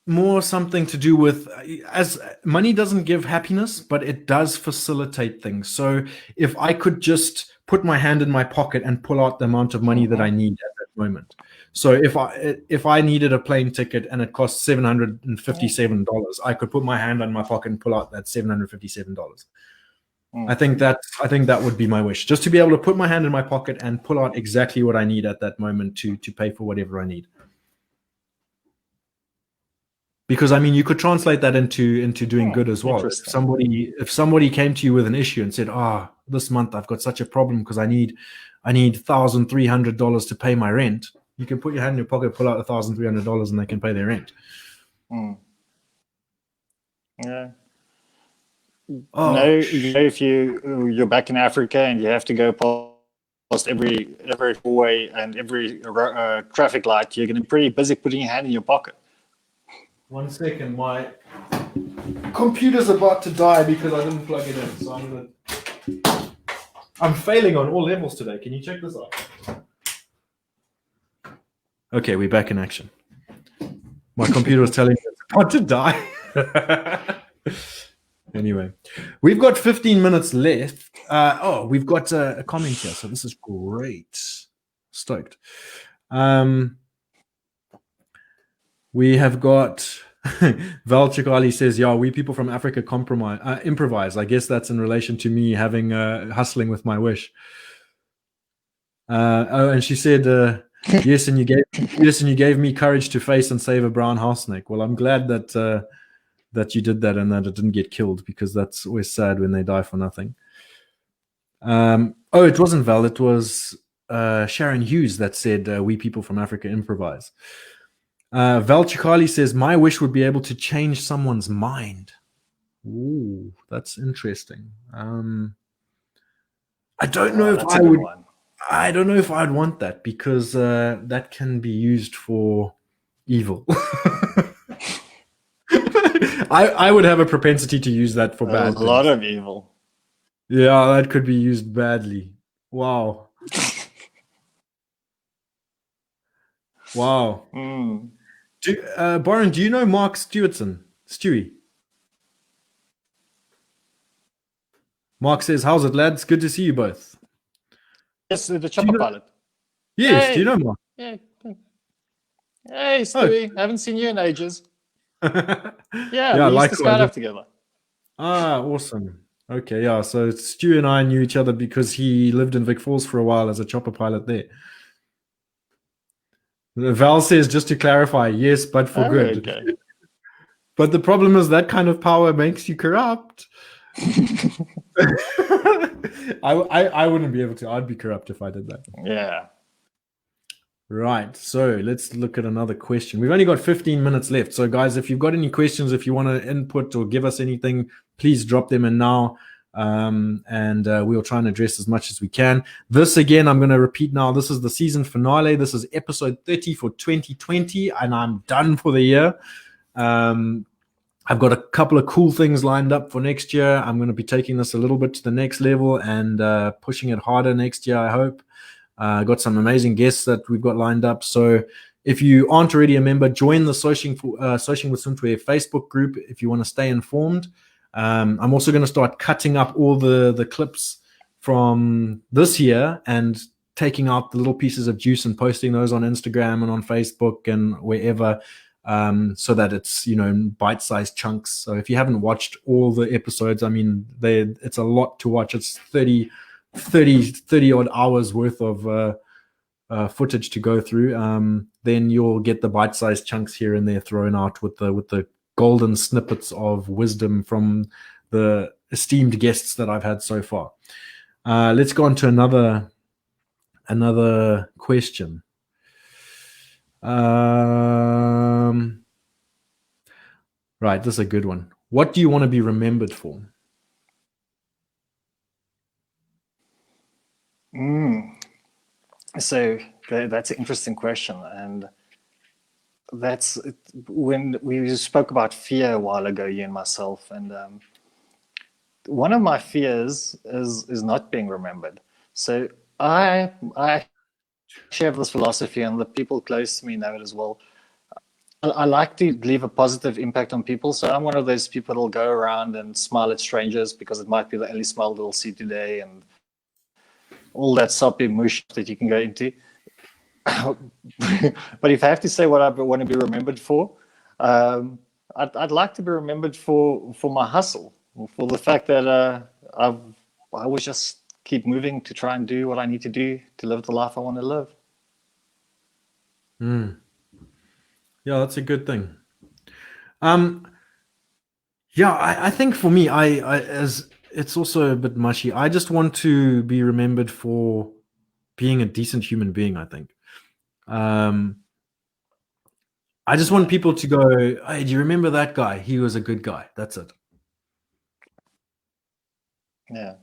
more something to do with, as money doesn't give happiness, but it does facilitate things. So if I could just put my hand in my pocket and pull out the amount of money that I need at that moment. So if I needed a plane ticket and it cost $757, I could put my hand on my pocket and pull out that $757. I think that would be my wish, just to be able to put my hand in my pocket and pull out exactly what I need at that moment to pay for whatever I need. Because I mean, you could translate that into doing good as well. If somebody came to you with an issue and said, this month I've got such a problem because I need $1,300 to pay my rent, you can put your hand in your pocket, pull out $1,300, and they can pay their rent. Yeah. If you're back in Africa and you have to go past every way and every traffic light, you're going to be pretty busy putting your hand in your pocket. 1 second, my computer's about to die because I didn't plug it in. So I'm failing on all levels today. Can you check this out? Okay, we're back in action. My computer was telling me it's about to die. Anyway, we've got 15 minutes left. We've got a comment here, so this is great. Stoked. We have got Val Chikali says, yeah, we people from Africa improvise. I guess that's in relation to me having hustling with my wish. And she said, Yes, and you gave me courage to face and save a brown house snake. Well, I'm glad that that you did that and that it didn't get killed, because that's always sad when they die for nothing. It wasn't Val. It was Sharon Hughes that said, "We people from Africa improvise." Val Chikali says, "My wish would be able to change someone's mind." Ooh, that's interesting. I don't know if That's I a good would. one. I don't know if I'd want that, because that can be used for evil. I would have a propensity to use that for bad A lot things. of evil. Yeah, that could be used badly. Wow. Wow. Mm. Barend, do you know Mark Stewartson? Stewie. Mark says, "How's it, lads? Good to see you both." Yes, the Do you chopper know- pilot. Yes, Hey. do you know Mark? Yeah. Hey, Stewie. Haven't seen you in ages. Yeah, Yeah, we used to likewise. skydive together. Ah, awesome. Okay, yeah. So Stu and I knew each other because he lived in Vic Falls for a while as a chopper pilot there. Val says, just to clarify, yes, but for good. Okay. But the problem is that kind of power makes you corrupt. I wouldn't be able to. I'd be corrupt if I did that. Yeah. Right. So let's look at another question. We've only got 15 minutes left. So, guys, if you've got any questions, if you want to input or give us anything, please drop them in now. And we'll try and address as much as we can. This, again, I'm going to repeat now. This is the season finale. This is episode 30 for 2020, and I'm done for the year. I've got a couple of cool things lined up for next year. I'm going to be taking this a little bit to the next level and pushing it harder next year, I hope. Got some amazing guests that we've got lined up. So if you aren't already a member, join the Soshing with Suntwe Facebook group if you want to stay informed. I'm also going to start cutting up all the clips from this year and taking out the little pieces of juice and posting those on Instagram and on Facebook and wherever, so that it's, bite-sized chunks. So if you haven't watched all the episodes, I mean, it's a lot to watch. It's 30 odd hours worth of footage to go through. Then you'll get the bite-sized chunks here and there thrown out with the golden snippets of wisdom from the esteemed guests that I've had so far. Let's go on to another question. Right, this is a good one. What do you want to be remembered for? So that's an interesting question, and that's when we spoke about fear a while ago, you and myself, and one of my fears is not being remembered. So I share this philosophy, and the people close to me know it as well. I like to leave a positive impact on people. So I'm one of those people that'll go around and smile at strangers because it might be the only smile they'll see today, and all that soppy mush that you can go into. But if I have to say what I want to be remembered for, I'd like to be remembered for my hustle, for the fact that I always just keep moving to try and do what I need to do to live the life I want to live. Yeah, that's a good thing. Yeah, I think for me, as it's also a bit mushy. I just want to be remembered for being a decent human being, I think. I just want people to go, "Hey, do you remember that guy? He was a good guy." That's it. Yeah.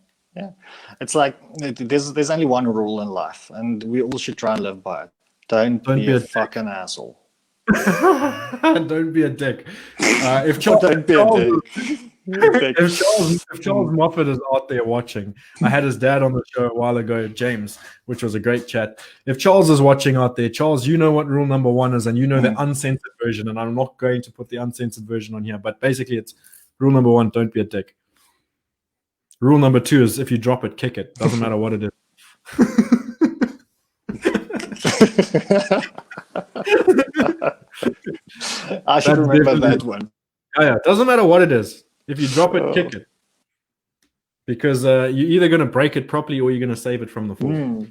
It's like there's only one rule in life, and we all should try and live by it. Don't be a fucking asshole. Don't be a dick. If Charles Moffat is out there watching, I had his dad on the show a while ago, James, which was a great chat. If Charles is watching out there, Charles, you know what rule number 1 is, and you know the uncensored version, and I'm not going to put the uncensored version on here, but basically it's rule number 1, don't be a dick. Rule number 2 is if you drop it, kick it. Doesn't matter what it is. I should remember that one. Yeah, doesn't matter what it is. If you drop it, kick it. Because you're either going to break it properly or you're going to save it from the fall.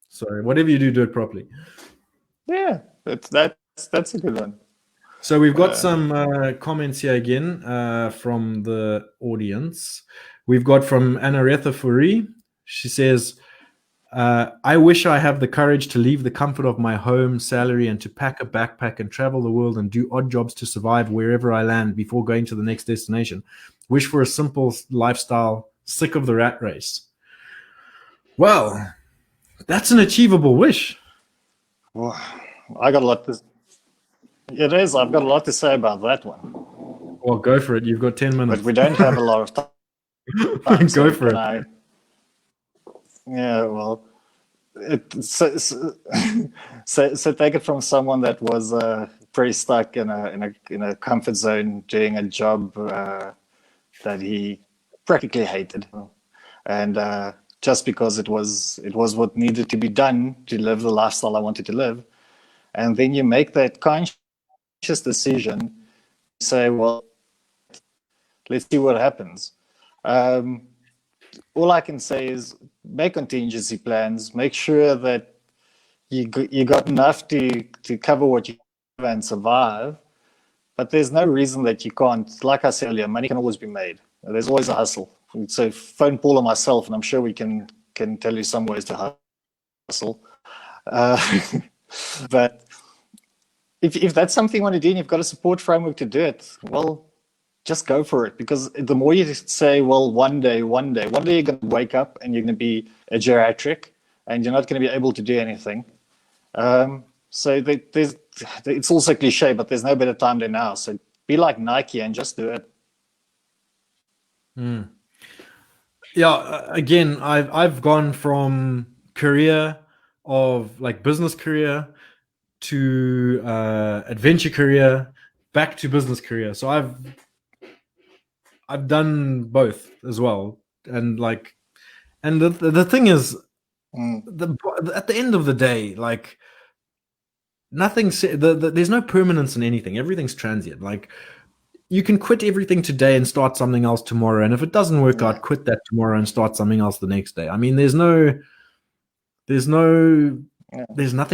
So whatever you do, do it properly. Yeah, that's a good one. So we've got some comments here again from the audience. We've got from Anaretha Furi. She says, I wish I have the courage to leave the comfort of my home, salary, and to pack a backpack and travel the world and do odd jobs to survive wherever I land before going to the next destination. Wish for a simple lifestyle, sick of the rat race. Well, that's an achievable wish. Well, I got a lot to. It is. I've got a lot to say about that one. Well, go for it. You've got 10 minutes. But we don't have a lot of time. Go for it. Yeah, well, so take it from someone that was pretty stuck in a comfort zone doing a job that he practically hated, and just because it was what needed to be done to live the lifestyle I wanted to live, and then you make that conscious decision, you say, well, let's see what happens. All I can say is make contingency plans, make sure that you got enough to cover what you have and survive. But there's no reason that you can't. Like I said earlier, money can always be made. There's always a hustle. So phone Paul or myself, and I'm sure we can tell you some ways to hustle. But if that's something you want to do and you've got a support framework to do it, well, just go for it. Because the more you say, well, one day you're going to wake up and you're going to be a geriatric and you're not going to be able to do anything. So it's also cliche, but there's no better time than now. So be like Nike and just do it. Yeah, again, I've gone from career of like business career to adventure career back to business career. So I've done both as well, and the thing is, at the end of the day, like there's no permanence in anything. Everything's transient. Like you can quit everything today and start something else tomorrow, and if it doesn't work out, quit that tomorrow and start something else the next day. I mean, there's nothing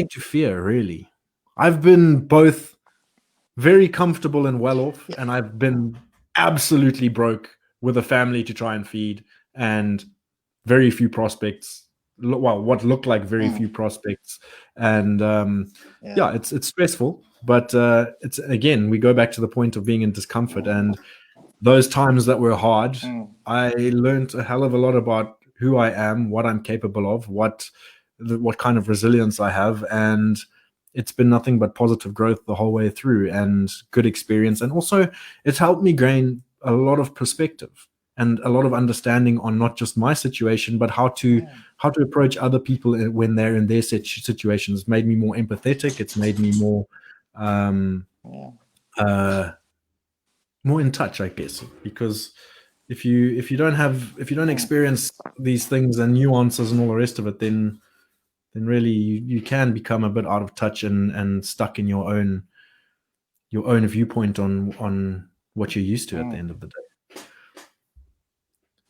to fear, really. I've been both very comfortable and well off, and I've been absolutely broke with a family to try and feed and very few prospects. Well, what looked like very few prospects, and it's stressful. But it's, again, we go back to the point of being in discomfort, and those times that were hard, I learned a hell of a lot about who I am, what I'm capable of, what kind of resilience I have, and it's been nothing but positive growth the whole way through, and good experience. And also it's helped me gain a lot of perspective and a lot of understanding on not just my situation, but how to approach other people when they're in their situations. It's made me more empathetic. It's made me more more in touch, I guess, because if you don't experience these things and nuances and all the rest of it, then really you can become a bit out of touch and stuck in your own viewpoint on what you're used to at the end of the day.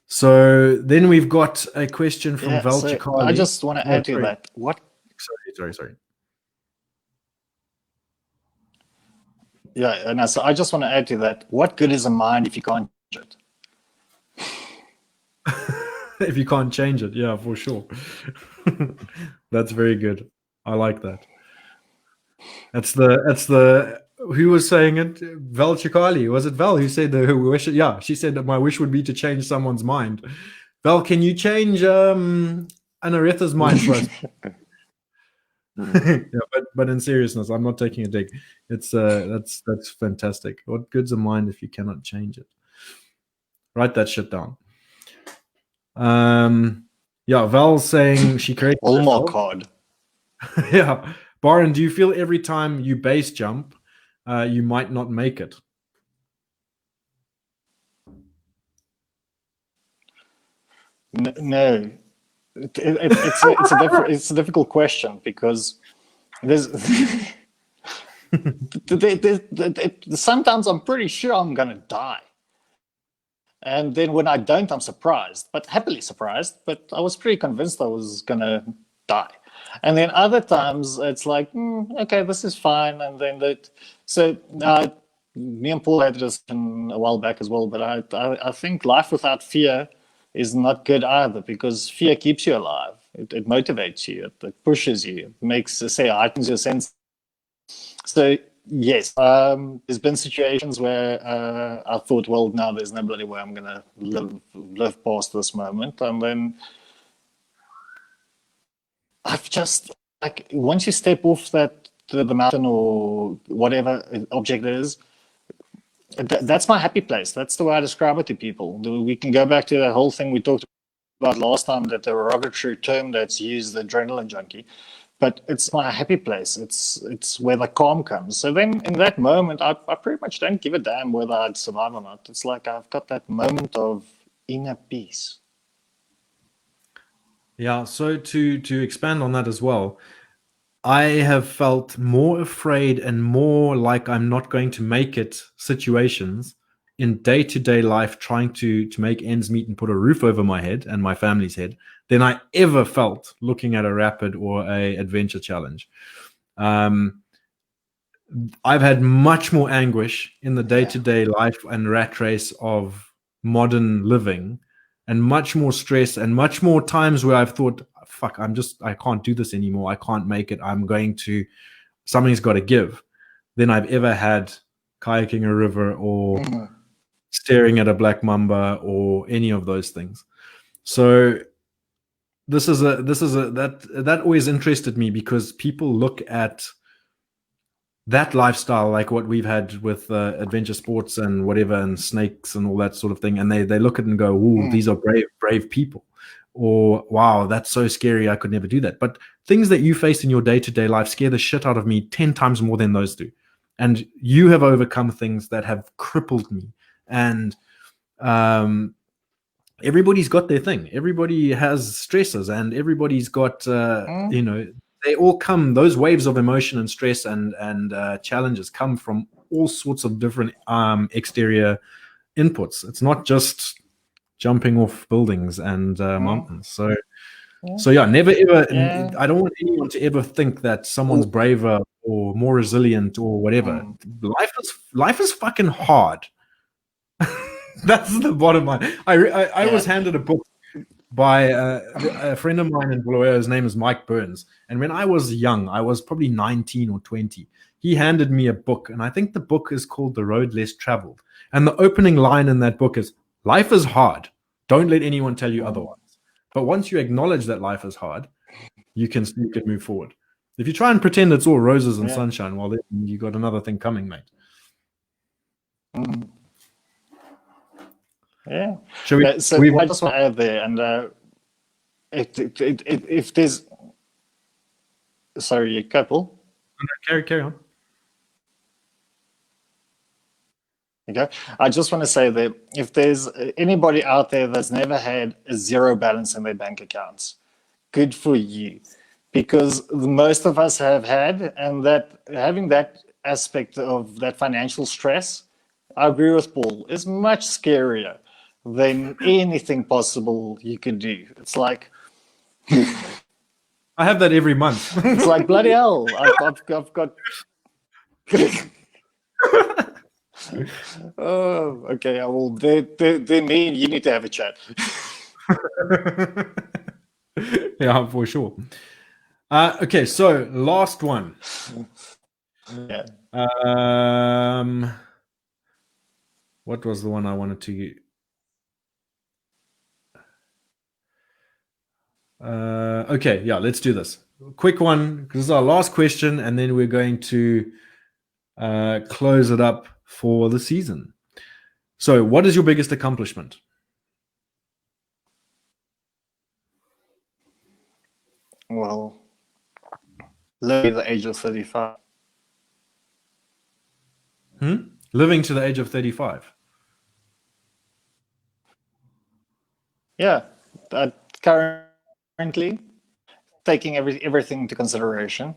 So then we've got a question from Val Chikali. I just want to add to that. What? Sorry. Yeah, and so I just want to add to that. What good is a mind if you can't change it? If you can't change it, yeah, for sure. That's very good. I like that. That's the who was saying it? Val Chikali. Was it Val who said the wish? Yeah, she said that my wish would be to change someone's mind. Val, can you change Anaretha's mind for us? Yeah, but in seriousness, I'm not taking a dig. It's that's fantastic. What good's a mind if you cannot change it? Write that shit down. Yeah, Val's saying she created Olmo card. Yeah. Barend, do you feel every time you base jump, you might not make it? No. It's a difficult question because there's sometimes I'm pretty sure I'm gonna die, and then when I don't, I'm surprised, but happily surprised. But I was pretty convinced I was gonna die. And then other times it's like, okay, this is fine. And then me and Paul had this a while back as well, but I think life without fear is not good either, because fear keeps you alive. It motivates you. It pushes you. It heightens your sense. So yes, there's been situations where I thought, well, now there's no bloody way I'm gonna live past this moment, and then I've just, like, once you step off the mountain or whatever object it is, that's my happy place. That's the way I describe it to people. We can go back to that whole thing we talked about last time, that the derogatory term that's used, the adrenaline junkie. But it's my happy place. It's where the calm comes. So then in that moment, I pretty much don't give a damn whether I'd survive or not. It's like I've got that moment of inner peace. Yeah, so to expand on that as well, I have felt more afraid and more like I'm not going to make it situations in day-to-day life, trying to make ends meet and put a roof over my head and my family's head, than I ever felt looking at a rapid or a adventure challenge. I've had much more anguish in the day-to-day life and rat race of modern living, and much more stress, and much more times where I've thought, fuck, I can't do this anymore. I can't make it. Something's got to give, than I've ever had kayaking a river or staring at a black mamba or any of those things. So that always interested me, because people look at that lifestyle, like what we've had with adventure sports and whatever, and snakes and all that sort of thing, and they look at it and go, "Ooh, these are brave people," or "Wow, that's so scary, I could never do that." But things that you face in your day-to-day life scare the shit out of me 10 times more than those do. And you have overcome things that have crippled me. And everybody's got their thing. Everybody has stresses, and everybody's got they all come, those waves of emotion and stress and challenges come from all sorts of different exterior inputs. It's not just jumping off buildings and mountains. So never ever. I don't want anyone to ever think that someone's braver or more resilient or whatever. Life is fucking hard. That's the bottom line. I was handed a book by a friend of mine in Bulawayo. His name is Mike Burns. And when I was young, I was probably 19 or 20. He handed me a book, and I think the book is called The Road Less Traveled. And the opening line in that book is, "Life is hard. Don't let anyone tell you otherwise." But once you acknowledge that life is hard, you can move forward. If you try and pretend it's all roses and sunshine, well, then you got another thing coming, mate. Yeah. I just want to add there, and if there's, sorry, couple. Carry on. Okay. I just want to say that if there's anybody out there that's never had a zero balance in their bank accounts, good for you, because most of us have had, and that having that aspect of that financial stress, I agree with Paul, is much scarier than anything possible you could do. It's like, I have that every month. It's like, bloody hell, I've got. Oh, okay. I will. Then me and you need to have a chat. Yeah, for sure. Okay, so last one. Yeah. What was the one I wanted to? Okay, yeah, let's do this. Quick one, because this is our last question, and then we're going to close it up for the season. So, what is your biggest accomplishment? Well, living the age of 35. Living to the age of 35. Yeah, currently taking everything into consideration,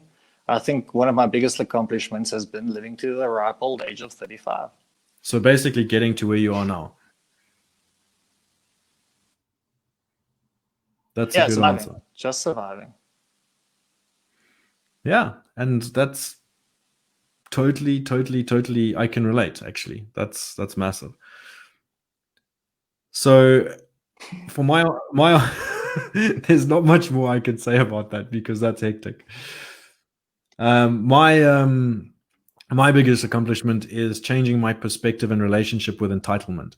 I think one of my biggest accomplishments has been living to the ripe old age of 35. So basically getting to where you are now. That's a good answer. Just surviving. Yeah, and that's totally I can relate. Actually, that's massive. So for my there's not much more I can say about that because that's hectic. My biggest accomplishment is changing my perspective and relationship with entitlement.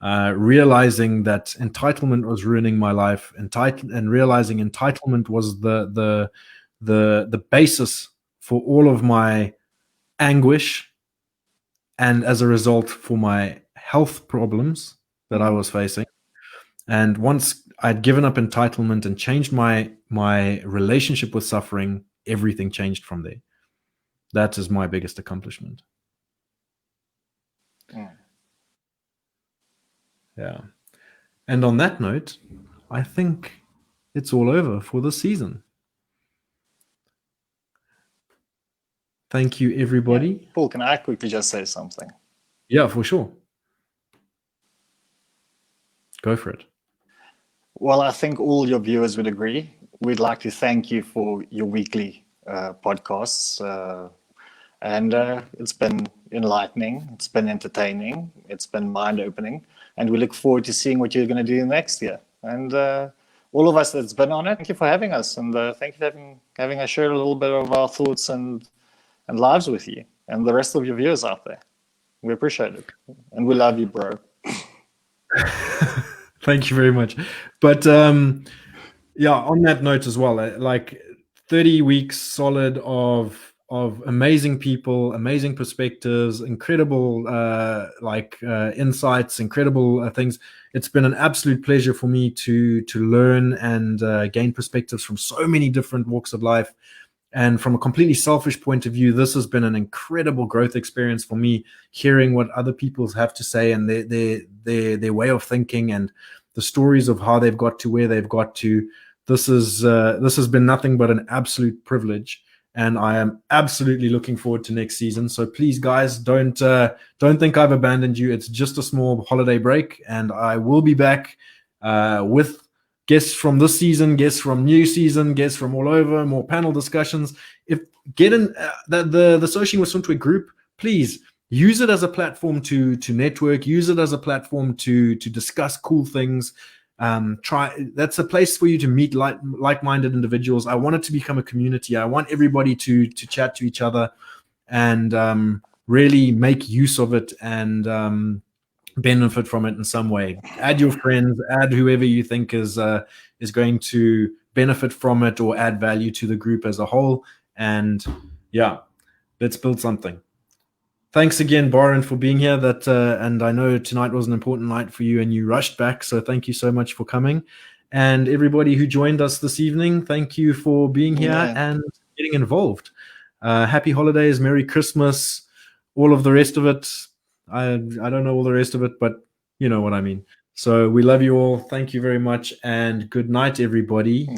Realizing that entitlement was ruining my life, and realizing entitlement was the basis for all of my anguish, and as a result for my health problems that I was facing. And once I'd given up entitlement and changed my relationship with suffering, everything changed from there. That is my biggest accomplishment. Yeah. And on that note, I think it's all over for this season. Thank you, everybody. Yeah. Paul, can I quickly just say something? Yeah, for sure. Go for it. Well, I think all your viewers would agree. We'd like to thank you for your weekly podcasts. And it's been enlightening, it's been entertaining, it's been mind-opening. And we look forward to seeing what you're going to do next year. And all of us that's been on it, thank you for having us. And thank you for having us share a little bit of our thoughts and lives with you and the rest of your viewers out there. We appreciate it. And we love you, bro. Thank you very much. But yeah, on that note as well, like 30 weeks solid of amazing people, amazing perspectives, incredible insights, incredible things. It's been an absolute pleasure for me to learn and gain perspectives from so many different walks of life. And from a completely selfish point of view, this has been an incredible growth experience for me, hearing what other people have to say and their way of thinking and the stories of how they've got to where they've got to. This has been nothing but an absolute privilege, and I am absolutely looking forward to next season. So please, guys, don't think I've abandoned you. It's just a small holiday break, and I will be back with guests from this season, guests from new season, guests from all over, more panel discussions. If get in the Soshing with Suntwe group, please use it as a platform to network. Use it as a platform to discuss cool things. That's a place for you to meet like-minded individuals. I want it to become a community. I want everybody to chat to each other and really make use of it and benefit from it in some way. Add your friends, add whoever you think is going to benefit from it or add value to the group as a whole. And yeah, let's build something. Thanks again, Barend, for being here. And I know tonight was an important night for you and you rushed back. So thank you so much for coming. And everybody who joined us this evening, thank you for being here and getting involved. Happy holidays, Merry Christmas, all of the rest of it. I don't know all the rest of it, but you know what I mean. So we love you all. Thank you very much. And good night, everybody.